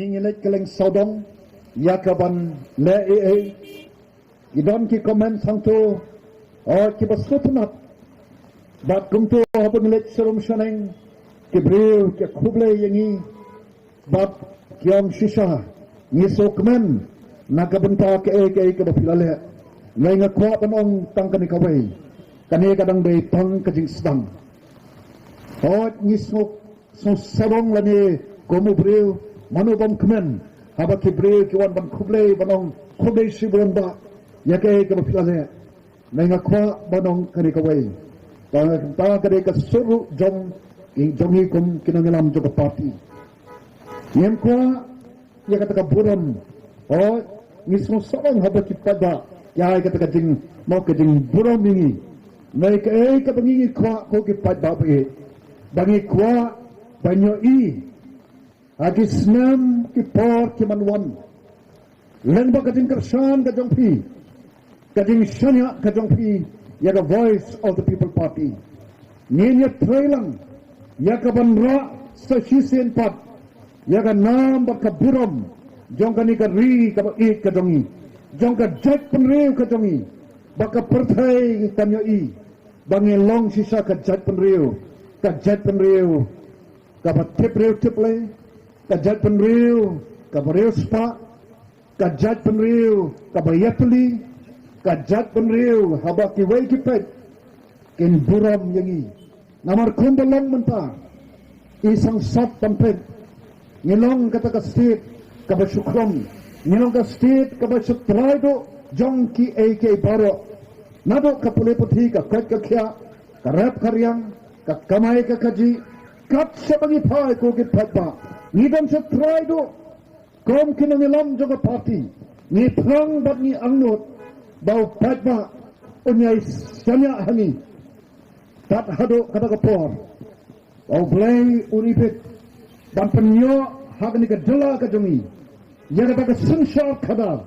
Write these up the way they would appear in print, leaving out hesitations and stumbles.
ngilet keleng sodong yakaban le idon ki komen sangto ki basutunat bat kumto habun let serum shaneng ki breu ki khuble yangi bat kyam shisha ni sokmen nakabenta ke bapilale lenga kwa panong tangkani kawai kani kadang dei tang kajing sedang hot ni sok so sarong lani komu breu manubam kemen haba ki breu ki wan ban khuble banong khuble sibon ba yake ke bapilale lenga kwa banong kani kawai ta kade ka suru jong jongi kum kinangalam jo party yem kwa ya kata ka buram oh ni so sarong haba ki pada ya kata ka jing mo ka jing buram ni nai ka bangi kwa ko ki pada ba bangi kwa banyo agi snam ki por ki manwan leng ba ka jing kersan ka jong pi ka jing shanya ka jong pi ya the voice of the people party niya Trai lang ya ka banra sa sisen pat ya ka nam ba ka buram jong ka ni ka ri ka ba ka jongi jong ka jat penriu ka jongi ba ka perthai kanyo bangi long sisa ka jat penriu ka ba tiple ka jat penriu ka ba riu spa ka jat penriu ka ba yatli ka jat penriu haba ki wai ki pet kin buram yangi namar kumbalong menta isang sap tampet ngilong kata ka state ka ba syukrom ngilong ka state ka ba Trai do Jong ki AK Baroh nado ka puli puthi ka kat ka kya ka rap karyang ka kamay ka kaji kat sa bangi Phai ko ki Paitbah ngidam sa Trai do kom kinangilam joga party ni prang bat ni angnot bau Paitbah unyai sanya hani tat hado kata kapor bau blay unipit dan penyo hagni ka Jylla ka jongi ya kata ka sensar kada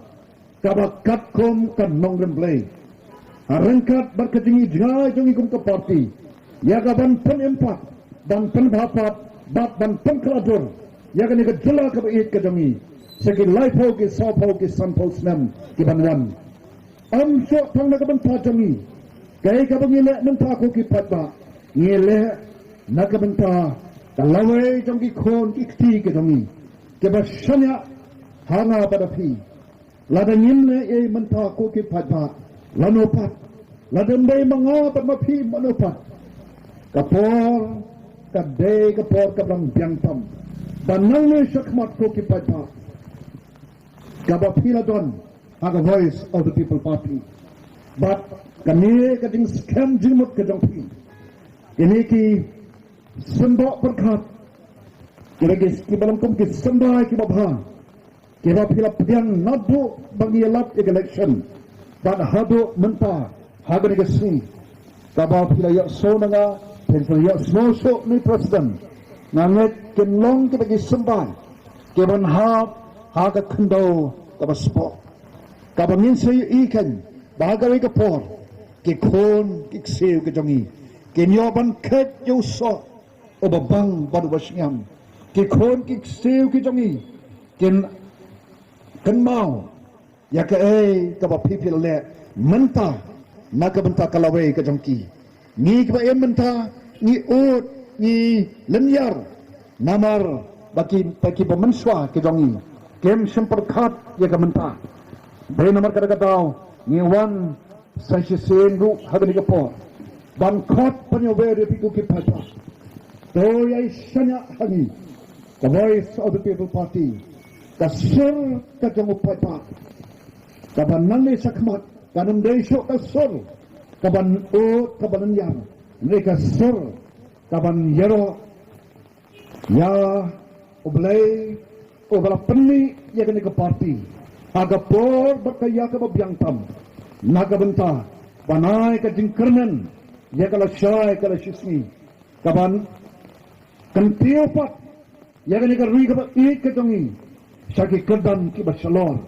kaba katkom ka nongren blay arengkat berkejingi jngai jongi kum ka party ya ka ban penempat dan penbapat bat dan pengkeladur ya kani ka Jylla ka bait ka jongi segi laipo ki sopo ki sanpo snam ki banwan am so thong na ka ban pa jongi kay ka bangile menta ko ki Paitbah ngile na ka benta kalawai jongi khon ki ti ka jongi ke ba shanya hanga badafi lada ngile e menta ko ki Paitbah lanopat lada mbay mga pamapi manopat kapor kadai kapor kablang biangtam banang ne shakmat ko ki Paitbah kabapila don haga voice of the people party but kani kading scam jimut ka jongpi ini ki sembok berkat kira ki balam kum ki sembah ki babha ki bapila piang nadu bagi elap election dan hadu menta haga ni kasi kabapila ya so nga pensel ya so ni president nanget kenlong ki bagi sembah ki ban haga kendo kabaspo kabangin sayo ikan bagay ka por ki kon ki ksiw ki jongi ki nyoban ket yo so o babang baduwasyam ki kon ki ksiw ki jongi kin mau ya ka ka ba pipil le menta maka benta kalawai ka jongki ni ka ba menta ni ut ni lenyar namar baki pemenswa ki jongi kem semperkat ya ka menta be namar kada tau ni wan sanction ru hagani ka po ban khot panyo be piku ki Paitbah to yai sanya hangi the voice of the people party ka sur ka jong Paitbah ka ban nang sakmat kanum dei sho ka sur ka ban o ka ban yang ne ka sur ka ban yero ya oblay obala penni ya kani ka party aga por bakaya ka babyang tam nagabenta banai ka jingkernen ya kala syai kala shismi kaban kantiyo pat ya kani ka ri ka ba ik ka jongi saki kedan ki ba shalor